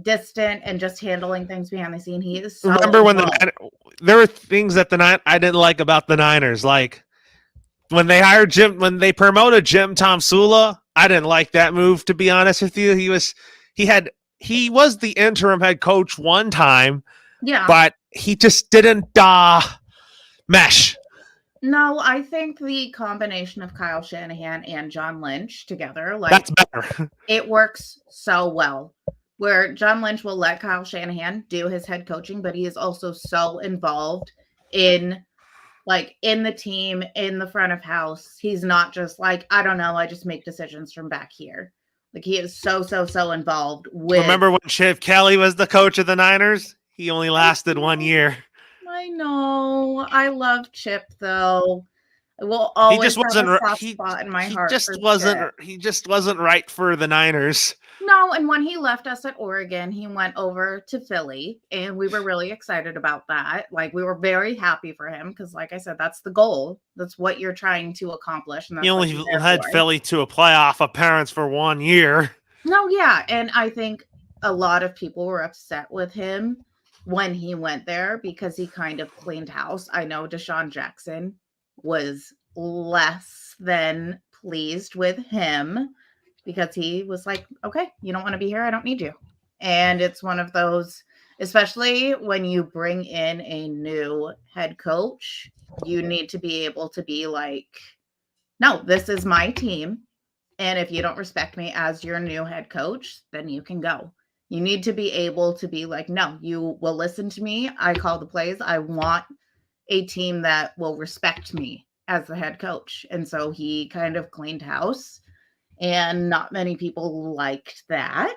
Speaker 1: distant and just handling things behind the scene. He is so
Speaker 2: Remember when
Speaker 1: involved.
Speaker 2: there were things that I didn't like about the Niners, like when they promoted Jim Tomsula. I didn't like that move, to be honest with you. He was the interim head coach one time,
Speaker 1: Yeah,
Speaker 2: but he just didn't mesh.
Speaker 1: no, I think the combination of Kyle Shanahan and John Lynch together, like,
Speaker 2: That's better.
Speaker 1: it works so well. Where John Lynch will let Kyle Shanahan do his head coaching, but he is also so involved in the team, in the front of house. He's not just like, I don't know, I just make decisions from back here. Like, he is so involved with.
Speaker 2: Remember when Chip Kelly was the coach of the Niners? He only lasted 1 year.
Speaker 1: I know. I love Chip, though. I will always have a soft spot in my heart.
Speaker 2: He just wasn't right for the Niners.
Speaker 1: No, and when he left us at Oregon, he went over to Philly, and we were really excited about that. Like, we were very happy for him because, like I said, that's the goal. That's what you're trying to accomplish. And that's
Speaker 2: he only led Philly to a playoff appearance for 1 year.
Speaker 1: No, yeah, and I think a lot of people were upset with him when he went there because he kind of cleaned house. I know Deshaun Jackson was less than pleased with him because he was like, okay, you don't want to be here, I don't need you. And it's one of those, especially when you bring in a new head coach, you need to be able to be like, no, this is my team. And if you don't respect me as your new head coach, then you can go. You need to be able to be like, no, you will listen to me. I call the plays. I want a team that will respect me as the head coach. And so he kind of cleaned house, and not many people liked that.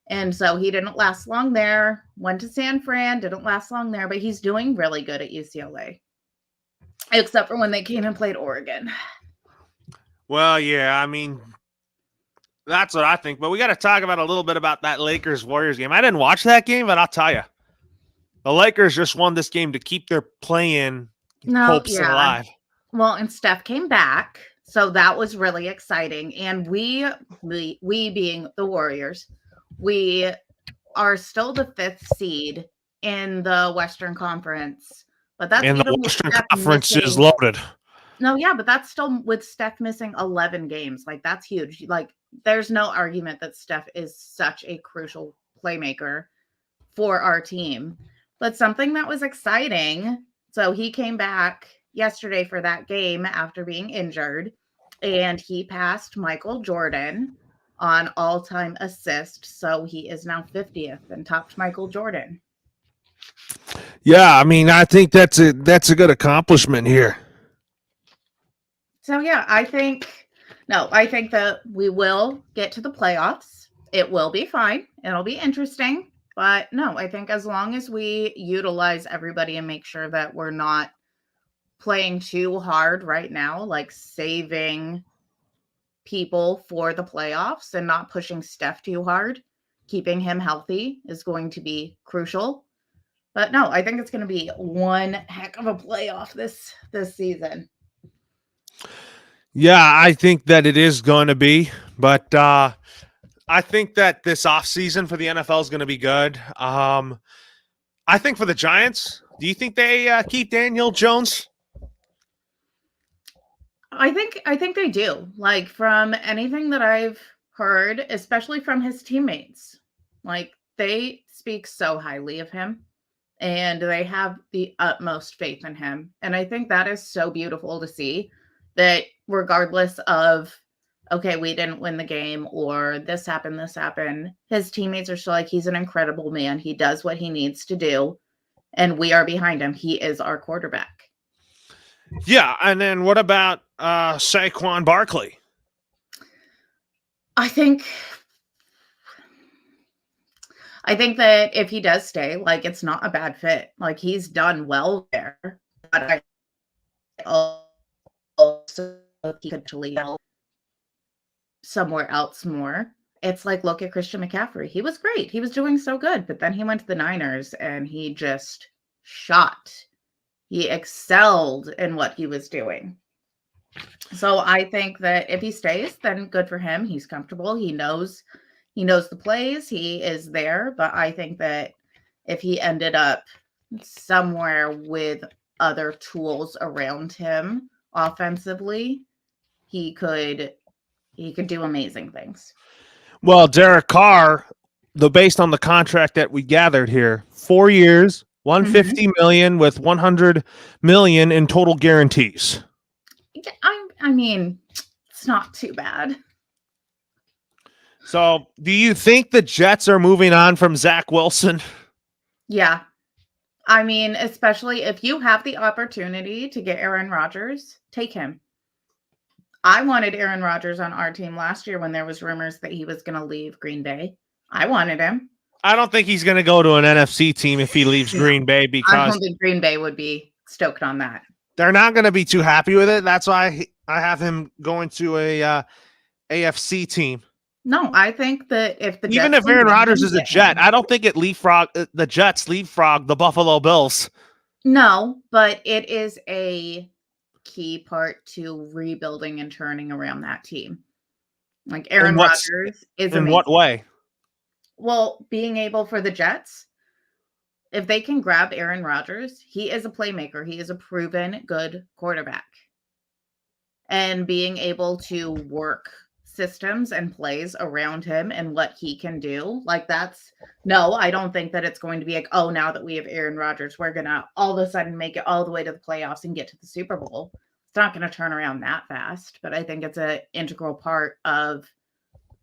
Speaker 1: And so he didn't last long there. Went to San Fran, didn't last long there, but he's doing really good at UCLA, except for when they came and played Oregon.
Speaker 2: Well, yeah, I mean, that's what I think. But we got to talk about a little bit about that Lakers-Warriors game. I didn't watch that game, but I'll tell you, the Lakers just won this game to keep their play-in hopes alive.
Speaker 1: Well, and Steph came back, so that was really exciting. And we being the Warriors, we are still the 5th seed in the Western Conference. But that's
Speaker 2: and the Western Conference is loaded.
Speaker 1: No, yeah, but that's still with Steph missing 11 games. Like, that's huge. Like, there's no argument that Steph is such a crucial playmaker for our team. But something that was exciting, so he came back yesterday for that game after being injured, and he passed Michael Jordan on all-time assist. So he is now 50th and topped Michael Jordan.
Speaker 2: Yeah, I mean, I think that's a good accomplishment here.
Speaker 1: So, yeah, I think that we will get to the playoffs. It will be fine. It'll be interesting. But no, I think as long as we utilize everybody and make sure that we're not playing too hard right now, like saving people for the playoffs and not pushing Steph too hard, keeping him healthy is going to be crucial. But no, I think it's going to be one heck of a playoff this season.
Speaker 2: Yeah, I think that it is going to be, but I think that this offseason for the NFL is going to be good. I think for the Giants, do you think they keep Daniel Jones?
Speaker 1: I think they do. Like, from anything that I've heard, especially from his teammates, like they speak so highly of him and they have the utmost faith in him. And I think that is so beautiful to see that regardless of, okay, we didn't win the game or this happened, his teammates are still like, he's an incredible man. He does what he needs to do. And we are behind him. He is our quarterback.
Speaker 2: Yeah. And then what about Saquon Barkley?
Speaker 1: I think that if he does stay, like it's not a bad fit. Like he's done well there, but I also he could actually help somewhere else more. It's like, look at Christian McCaffrey. He was great. He was doing so good, but then he went to the Niners and he just shot. He excelled in what he was doing. So I think that if he stays, then good for him. He's comfortable. He knows the plays. He is there. But I think that if he ended up somewhere with other tools around him offensively, he could do amazing things.
Speaker 2: Well, Derek Carr, based on the contract that we gathered here, 4 years, $150 million with $100 million in total guarantees.
Speaker 1: I mean, it's not too bad.
Speaker 2: So, do you think the Jets are moving on from Zach Wilson?
Speaker 1: Yeah. I mean, especially if you have the opportunity to get Aaron Rodgers, take him. I wanted Aaron Rodgers on our team last year when there was rumors that he was going to leave Green Bay. I wanted him.
Speaker 2: I don't think he's going to go to an NFC team if he leaves Green Bay, because
Speaker 1: I don't think Green Bay would be stoked on that.
Speaker 2: They're not going to be too happy with it. That's why I have him going to a AFC team.
Speaker 1: No, I think that if
Speaker 2: Aaron Rodgers is a Jet, I don't think the Jets leapfrog the Buffalo Bills.
Speaker 1: No, but it is a key part to rebuilding and turning around that team. Like Aaron Rodgers is amazing.
Speaker 2: In what way?
Speaker 1: Well, being able for the Jets, if they can grab Aaron Rodgers, he is a playmaker. He is a proven good quarterback. And being able to work systems and plays around him and what he can do, like I don't think that it's going to be like, oh, now that we have Aaron Rodgers, we're going to all of a sudden make it all the way to the playoffs and get to the Super Bowl. It's not going to turn around that fast, but I think it's an integral part of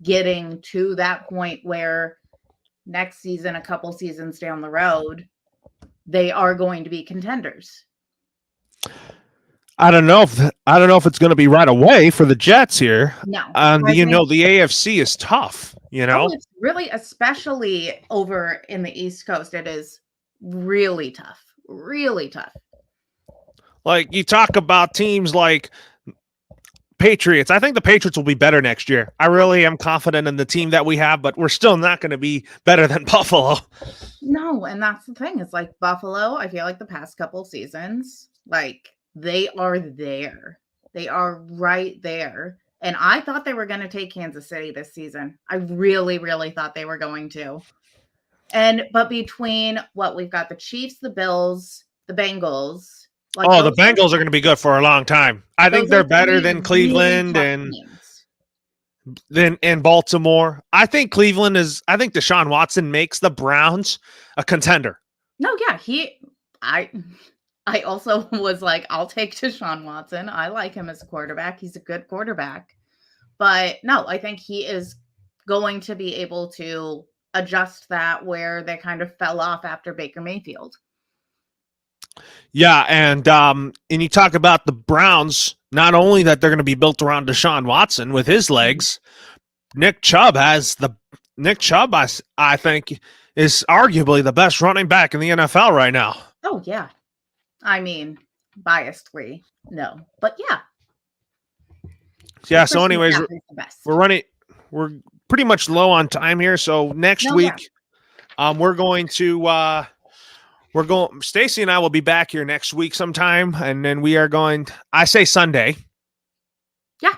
Speaker 1: getting to that point where next season, a couple seasons down the road, they are going to be contenders.
Speaker 2: I don't know if it's going to be right away for the Jets here.
Speaker 1: No,
Speaker 2: the AFC is tough.
Speaker 1: It's really, especially over in the East Coast, it is really tough. Really tough.
Speaker 2: Like you talk about teams like Patriots. I think the Patriots will be better next year. I really am confident in the team that we have, but we're still not going to be better than Buffalo.
Speaker 1: No, and that's the thing. It's like Buffalo, I feel like the past couple seasons, like they are there. They are right there. And I thought they were going to take Kansas City this season. I really, really thought they were going to. But between we've got the Chiefs, the Bills, the Bengals.
Speaker 2: The Bengals are going to be good for a long time. I think they're better than Cleveland and Baltimore. I think Deshaun Watson makes the Browns a contender.
Speaker 1: No, yeah, I also was like, I'll take Deshaun Watson. I like him as a quarterback. He's a good quarterback. But no, I think he is going to be able to adjust that where they kind of fell off after Baker Mayfield.
Speaker 2: Yeah, and you talk about the Browns, not only that they're going to be built around Deshaun Watson with his legs, Nick Chubb, I think, is arguably the best running back in the NFL right now.
Speaker 1: Oh, yeah. I mean, biasedly, no. But yeah.
Speaker 2: Yeah, so anyways, we're pretty much low on time here. So next week, we're going to Stacy and I will be back here next week sometime, and then we are I say Sunday.
Speaker 1: Yeah.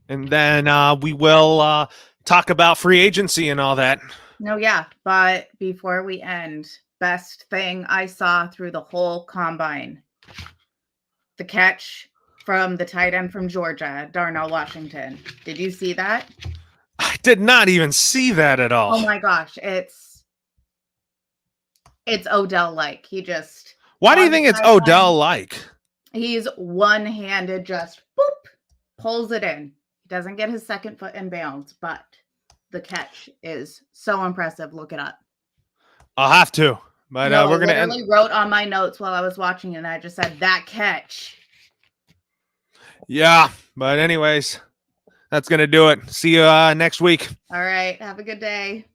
Speaker 2: And then we will talk about free agency and all that.
Speaker 1: No, yeah. But before we end, best thing I saw through the whole combine, the catch from the tight end from Georgia, Darnell Washington. Did you see that?
Speaker 2: I did not even see that at all.
Speaker 1: Oh my gosh, it's Odell-like. He just
Speaker 2: Why do you think it's Odell-like?
Speaker 1: He's one-handed, just boop, pulls it in. He doesn't get his second foot in bounds, but the catch is so impressive. Look it up.
Speaker 2: I'll have to. But
Speaker 1: no,
Speaker 2: we're
Speaker 1: I literally wrote on my notes while I was watching, and I just said, that catch.
Speaker 2: Yeah, but anyways, that's going to do it. See you next week.
Speaker 1: All right. Have a good day.